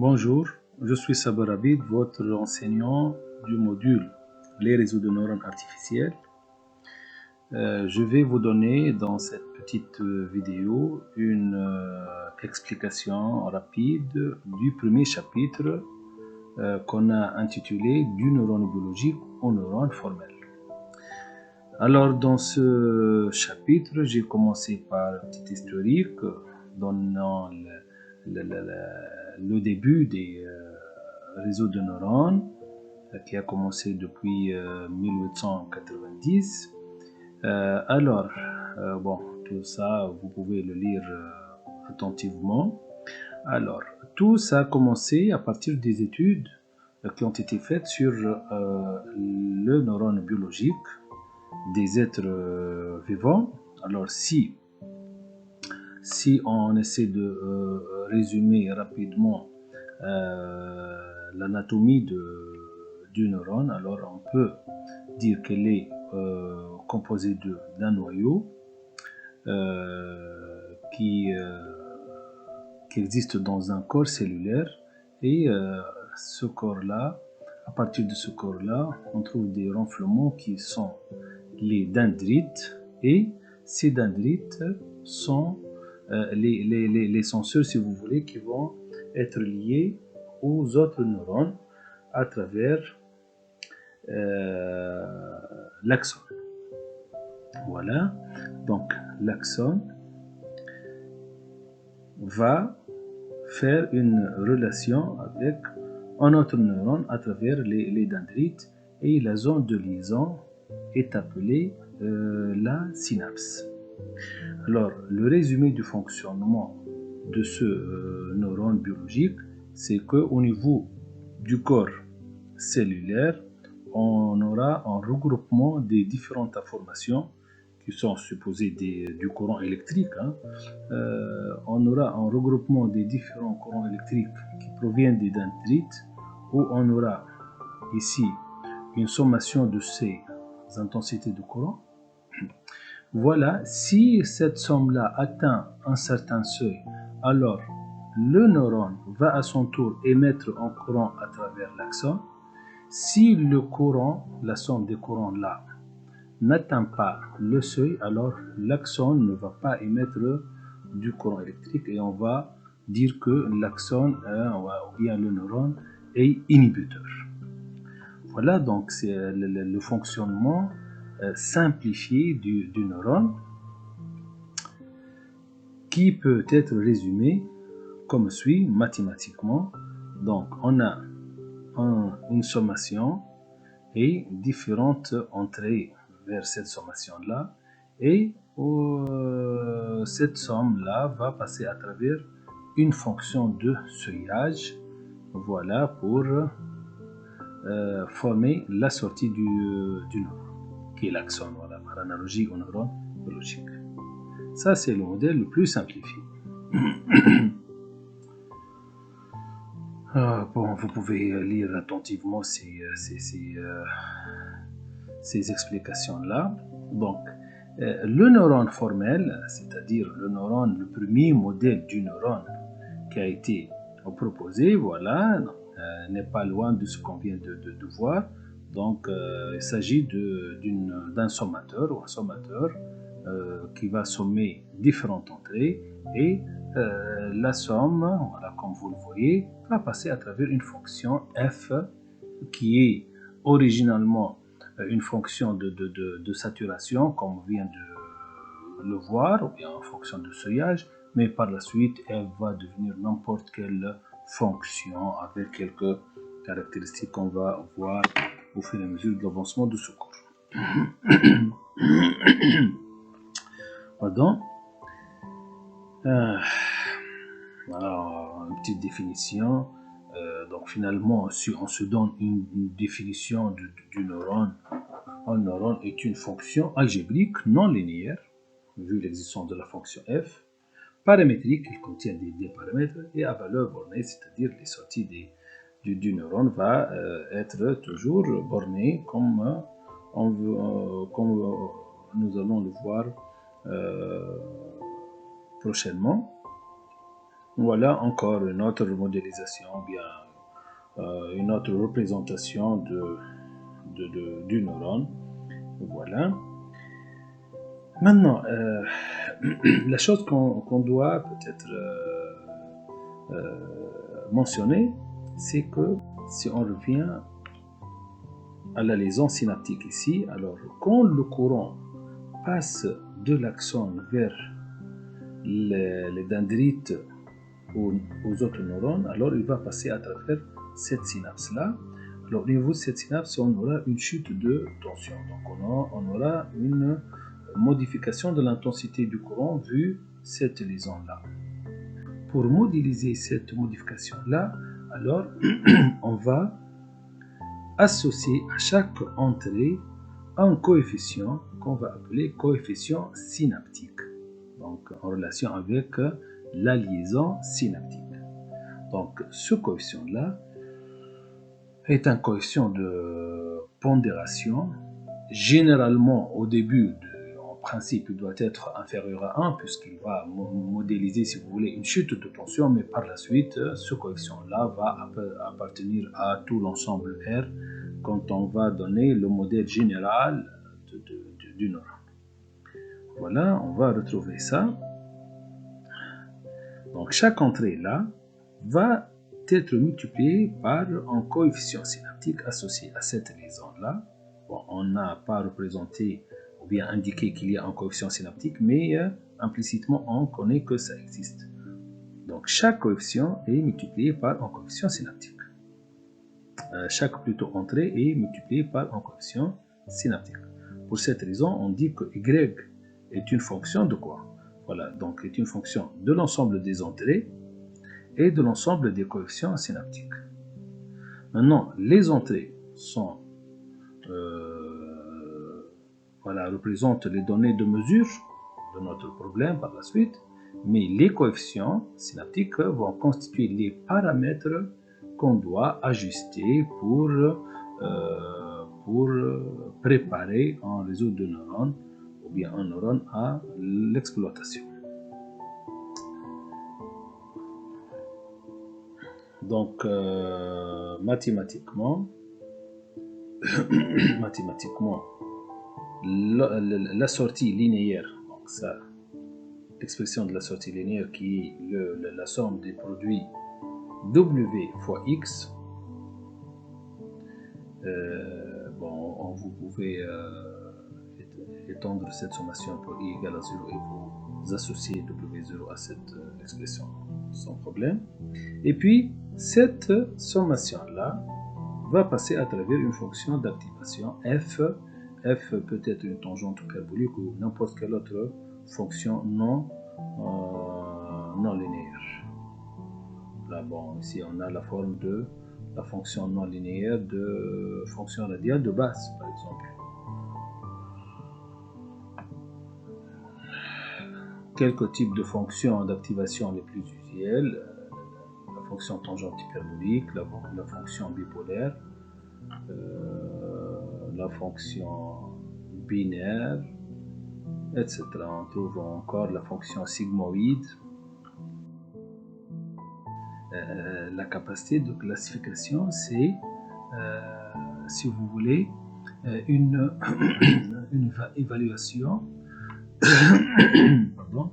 Bonjour, je suis Saber Abid, votre enseignant du module Les réseaux de neurones artificiels. Je vais vous donner dans cette petite vidéo une explication rapide du premier chapitre qu'on a intitulé Du neurone biologique au neurone formel. Alors dans ce chapitre, j'ai commencé par un petit historique donnant le début des réseaux de neurones qui a commencé depuis 1890. Bon, tout ça, vous pouvez le lire attentivement. Alors, tout ça a commencé à partir des études qui ont été faites sur le neurone biologique des êtres vivants. Alors, si on essaie de résumer rapidement l'anatomie du neurone, alors on peut dire qu'elle est composée d'un noyau qui existe dans un corps cellulaire, et ce corps-là, à partir de ce corps-là, on trouve des renflements qui sont les dendrites, et ces dendrites sont les senseurs, si vous voulez, qui vont être liés aux autres neurones à travers l'axone. Voilà, donc l'axone va faire une relation avec un autre neurone à travers les dendrites, et la zone de liaison est appelée la synapse. Alors, le résumé du fonctionnement de ce neurone biologique, c'est qu'au niveau du corps cellulaire, on aura un regroupement des différentes informations qui sont supposées du courant électrique. On aura un regroupement des différents courants électriques qui proviennent des dendrites, où on aura ici une sommation de ces intensités de courant. Voilà, si cette somme-là atteint un certain seuil, alors le neurone va à son tour émettre un courant à travers l'axone. Si le courant, la somme des courants-là, n'atteint pas le seuil, alors l'axone ne va pas émettre du courant électrique, et on va dire que l'axone ou bien le neurone est inhibiteur. Voilà, donc c'est le fonctionnement simplifié du neurone, qui peut être résumé comme suit mathématiquement. Donc on a une sommation et différentes entrées vers cette sommation-là, et cette somme-là va passer à travers une fonction de seuillage, voilà, pour former la sortie du neurone, qui est l'axone, voilà, par analogie au neurone biologique. Ça, c'est le modèle le plus simplifié. Bon, vous pouvez lire attentivement ces explications-là. Donc, le neurone formel, c'est-à-dire le premier modèle du neurone qui a été proposé, voilà, n'est pas loin de ce qu'on vient de voir. Donc, il s'agit d'un sommateur ou un sommateur qui va sommer différentes entrées, et la somme, voilà, comme vous le voyez, va passer à travers une fonction f qui est originalement une fonction de saturation, comme on vient de le voir, ou bien en fonction de seuillage, mais par la suite, elle va devenir n'importe quelle fonction avec quelques caractéristiques qu'on va voir au fur et à mesure de l'avancement de ce cours. Pardon. Alors, une petite définition. Donc finalement, si on se donne une définition du neurone, un neurone est une fonction algébrique non linéaire, vu l'existence de la fonction f, paramétrique, qui contient des paramètres, et à valeur bornée, c'est-à-dire les sorties du neurone va être toujours bornée, comme nous allons le voir prochainement. Voilà encore une autre modélisation, bien une autre représentation du neurone. Voilà. Maintenant, la chose qu'on doit peut-être mentionner, c'est que si on revient à la liaison synaptique ici, alors quand le courant passe de l'axone vers les dendrites aux autres neurones, alors il va passer à travers cette synapse-là. Alors au niveau de cette synapse, on aura une chute de tension. Donc on aura une modification de l'intensité du courant vu cette liaison-là. Pour modéliser cette modification-là, alors on va associer à chaque entrée un coefficient qu'on va appeler coefficient synaptique, donc en relation avec la liaison synaptique. Donc ce coefficient-là est un coefficient de pondération. Généralement, au début, en principe, il doit être inférieur à 1 puisqu'il va modéliser, si vous voulez, une chute de tension, mais par la suite, ce coefficient-là va appartenir à tout l'ensemble R quand on va donner le modèle général du neurone. Voilà, on va retrouver ça. Donc chaque entrée là va être multipliée par un coefficient synaptique associé à cette liaison-là. Bon, on n'a pas représenté ou bien indiqué qu'il y a un coefficient synaptique, mais implicitement on connaît que ça existe. Donc chaque coefficient est multiplié par un coefficient synaptique. Chaque plutôt entrée est multipliée par un coefficient synaptique. Pour cette raison, on dit que y est une fonction de quoi? Voilà, donc est une fonction de l'ensemble des entrées et de l'ensemble des coefficients synaptiques. Maintenant, les entrées sont, voilà, représentent les données de mesure de notre problème par la suite, mais les coefficients synaptiques vont constituer les paramètres qu'on doit ajuster pour préparer un réseau de neurones ou bien un neurone à l'exploitation. Donc, mathématiquement, la sortie linéaire, donc ça, l'expression de la sortie linéaire qui est la somme des produits W fois X, bon, vous pouvez étendre cette sommation pour I égale à 0 et vous associer W0 à cette expression sans problème. Et puis, cette sommation-là va passer à travers une fonction d'activation f. F peut être une tangente hyperbolique ou n'importe quelle autre fonction non linéaire. Là, bon, ici on a la forme de la fonction non linéaire de fonction radiale de base, par exemple. Quelques types de fonctions d'activation les plus usuelles, la fonction tangente hyperbolique, la fonction bipolaire, la fonction binaire, etc. On trouve encore la fonction sigmoïde. La capacité de classification, c'est, si vous voulez, une évaluation. Pardon.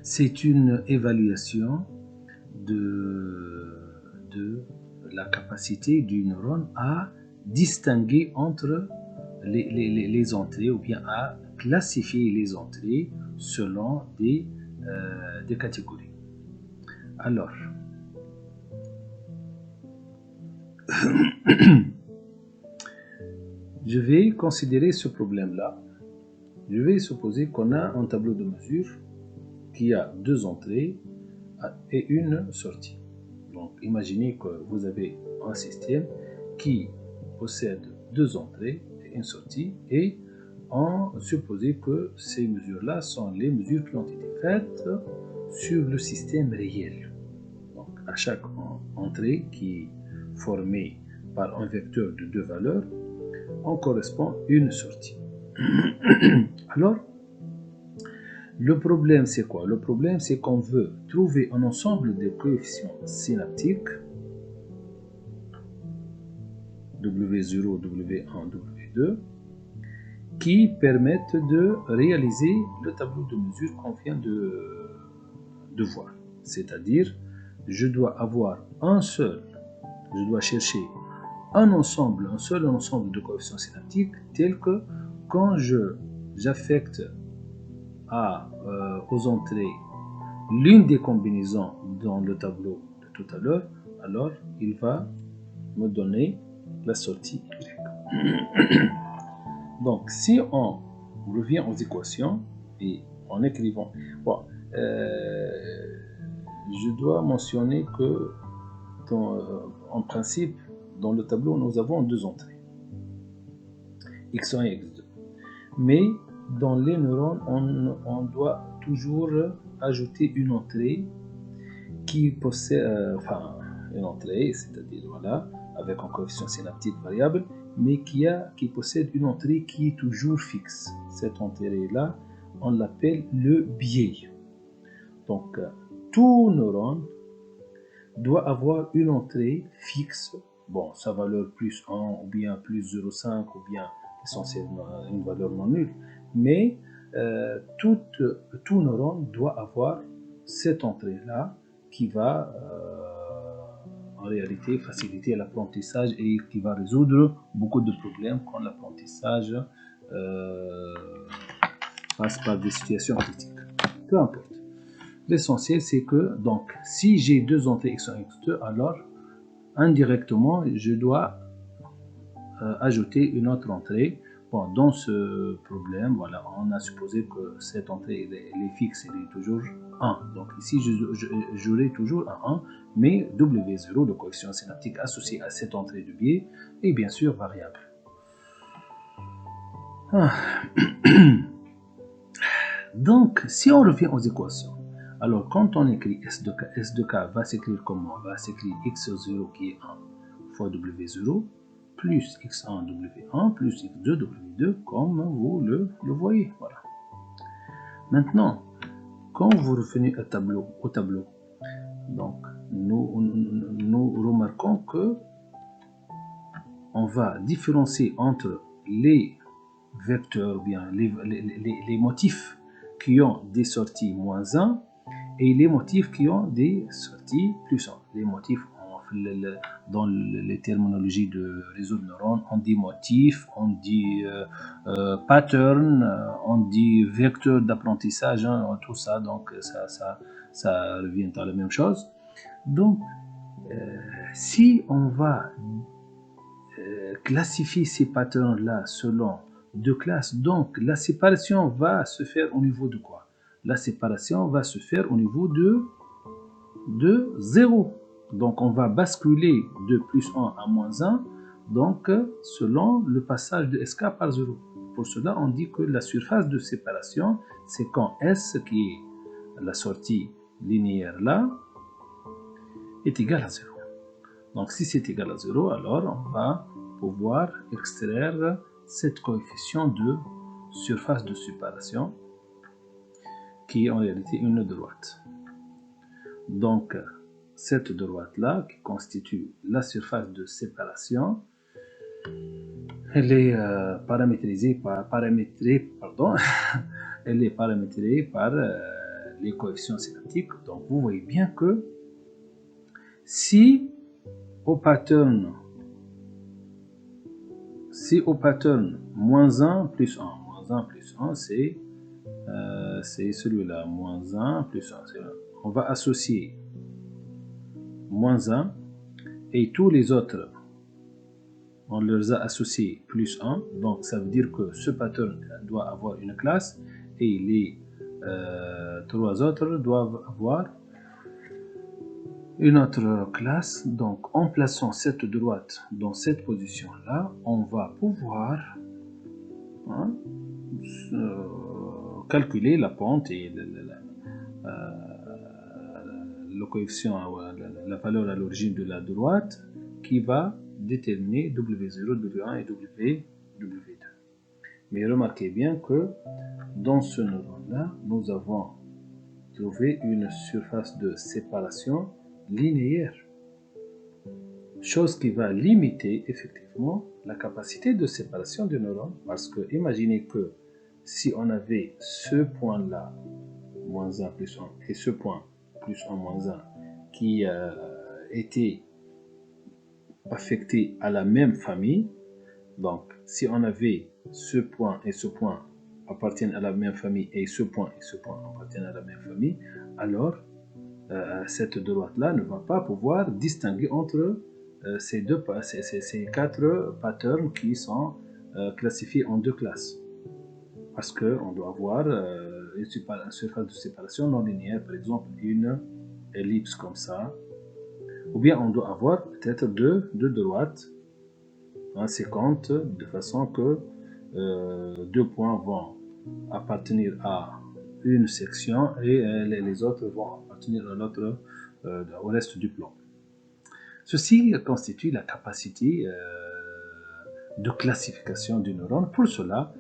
C'est une évaluation de la capacité du neurone à distinguer entre les entrées ou bien à classifier les entrées selon des catégories. Alors, je vais considérer ce problème-là. Je vais supposer qu'on a un tableau de mesure qui a deux entrées et une sortie. Donc, imaginez que vous avez un système qui possède deux entrées et une sortie, et on suppose que ces mesures-là sont les mesures qui ont été faites sur le système réel. Donc, à chaque entrée qui est formée par un vecteur de deux valeurs, on correspond une sortie. Alors, Le problème, c'est quoi? Le problème, c'est qu'on veut trouver un ensemble de coefficients synaptiques W0, W1, W2 qui permettent de réaliser le tableau de mesure qu'on vient de voir. C'est-à-dire, je dois chercher un seul ensemble de coefficients synaptiques tel que quand j'affecte aux entrées l'une des combinaisons dans le tableau de tout à l'heure, alors il va me donner la sortie Y. Donc, si on revient aux équations et en écrivant, je dois mentionner que en principe, dans le tableau, nous avons deux entrées, x1 et x2. Mais dans les neurones, on doit toujours ajouter une entrée qui possède, une entrée, c'est-à-dire voilà, avec un coefficient synaptique variable, mais qui possède une entrée qui est toujours fixe. Cette entrée-là, on l'appelle le biais. Donc, tout neurone doit avoir une entrée fixe, bon, sa valeur plus 1 ou bien plus 0,5 ou bien essentiellement une valeur non nulle, mais tout neurone doit avoir cette entrée-là qui va en réalité faciliter l'apprentissage et qui va résoudre beaucoup de problèmes quand l'apprentissage passe par des situations critiques. Peu importe. L'essentiel, c'est que, donc, si j'ai deux entrées x1 et x2, alors, indirectement, je dois ajouter une autre entrée. Bon, dans ce problème, voilà, on a supposé que cette entrée, elle est fixe, elle est toujours 1. Donc, ici, j'aurai toujours un 1, mais W0, le coefficient synaptique associé à cette entrée de biais, est bien sûr variable. Donc, si on revient aux équations, alors quand on écrit S de K va s'écrire comment? Va s'écrire x0 qui est 1 fois W0 plus x1 W1 plus x2 W2 comme vous le voyez. Voilà. Maintenant, quand vous revenez au tableau, donc nous remarquons que on va différencier entre les vecteurs, bien les motifs qui ont des sorties moins 1 et les motifs qui ont des sorties plus 1. Les motifs, dans les terminologies de réseau de neurones, on dit motif, on dit pattern, on dit vecteur d'apprentissage, hein, tout ça, donc ça revient à la même chose. Donc, si on va classifier ces patterns-là selon deux classes, donc la séparation va se faire au niveau de quoi? La séparation va se faire au niveau de 0. Donc on va basculer de plus 1 à moins 1, donc selon le passage de SK par 0. Pour cela, on dit que la surface de séparation, c'est quand S, qui est la sortie linéaire là, est égal à 0. Donc si c'est égal à 0, alors on va pouvoir extraire cette coefficient de surface de séparation qui est en réalité une droite. Donc cette droite-là, qui constitue la surface de séparation, elle est paramétrée par les coefficients synaptiques. Donc vous voyez bien que si au pattern moins 1 plus 1, moins 1 plus 1, c'est celui-là, moins 1 plus 1. On va associer moins 1 et tous les autres, on leur a associé plus 1. Donc ça veut dire que ce pattern doit avoir une classe et les trois autres doivent avoir une autre classe. Donc en plaçant cette droite dans cette position là, on va pouvoir calculer la pente et le coefficient, la valeur à l'origine de la droite qui va déterminer W0, W1 et W2. Mais remarquez bien que dans ce neurone-là, nous avons trouvé une surface de séparation linéaire. Chose qui va limiter effectivement la capacité de séparation des neurones. Parce que imaginez que si on avait ce point-là, moins 1 plus 1, et ce point plus 1 moins 1, qui étaient affectés à la même famille, donc si on avait ce point et ce point appartiennent à la même famille et ce point appartiennent à la même famille, alors cette droite-là ne va pas pouvoir distinguer entre ces quatre patterns qui sont classifiés en deux classes. Parce qu'on doit avoir une surface de séparation non linéaire, par exemple une ellipse comme ça, ou bien on doit avoir peut-être deux droites séquentes de façon que deux points vont appartenir à une section et les autres vont appartenir à l'autre, au reste du plan. Ceci constitue la capacité de classification du neurone. Pour cela,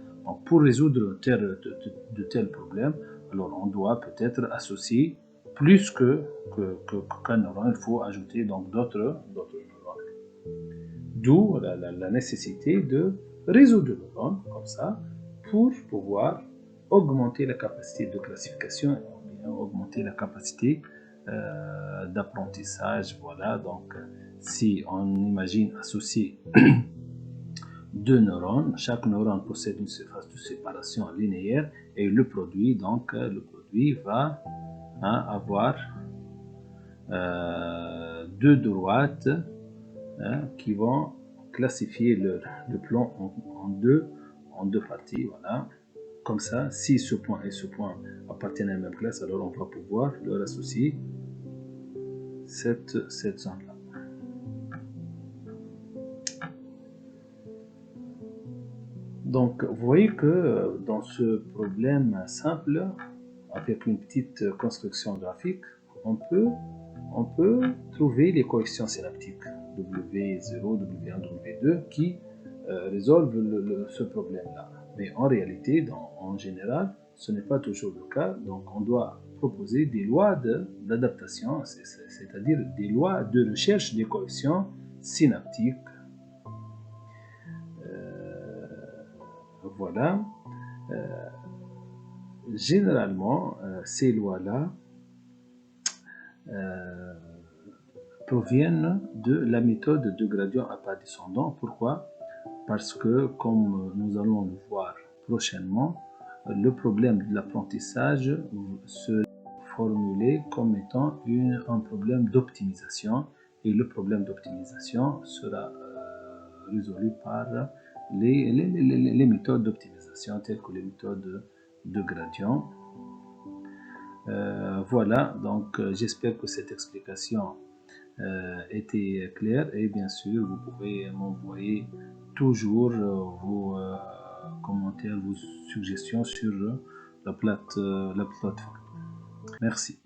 pour résoudre de tels problèmes, alors on doit peut-être associer plus qu'un neurone, il faut ajouter donc d'autres neurones. D'où la nécessité de réseaux de neurones comme ça pour pouvoir augmenter la capacité de classification, augmenter la capacité d'apprentissage. Voilà, donc si on imagine associer deux neurones, chaque neurone possède une surface de séparation linéaire et le produit va avoir deux droites qui vont classifier le plan en deux parties. Voilà. Comme ça, si ce point et ce point appartiennent à la même classe, alors on va pouvoir leur associer cette zone-là. Donc, vous voyez que dans ce problème simple, avec une petite construction graphique, on peut trouver les coefficients synaptiques W0, W1, W2 qui résolvent ce problème-là. Mais en réalité, en général, ce n'est pas toujours le cas. Donc, on doit proposer des lois d'adaptation, c'est-à-dire des lois de recherche des coefficients synaptiques. Voilà. Généralement, ces lois-là proviennent de la méthode de gradient à pas descendant. Pourquoi? Parce que, comme nous allons le voir prochainement, le problème de l'apprentissage se formulé comme étant un problème d'optimisation, et le problème d'optimisation sera résolu par les méthodes d'optimisation telles que les méthodes de gradient. Voilà, donc j'espère que cette explication était claire, et bien sûr vous pouvez m'envoyer toujours vos commentaires, vos suggestions sur la plateforme. Merci.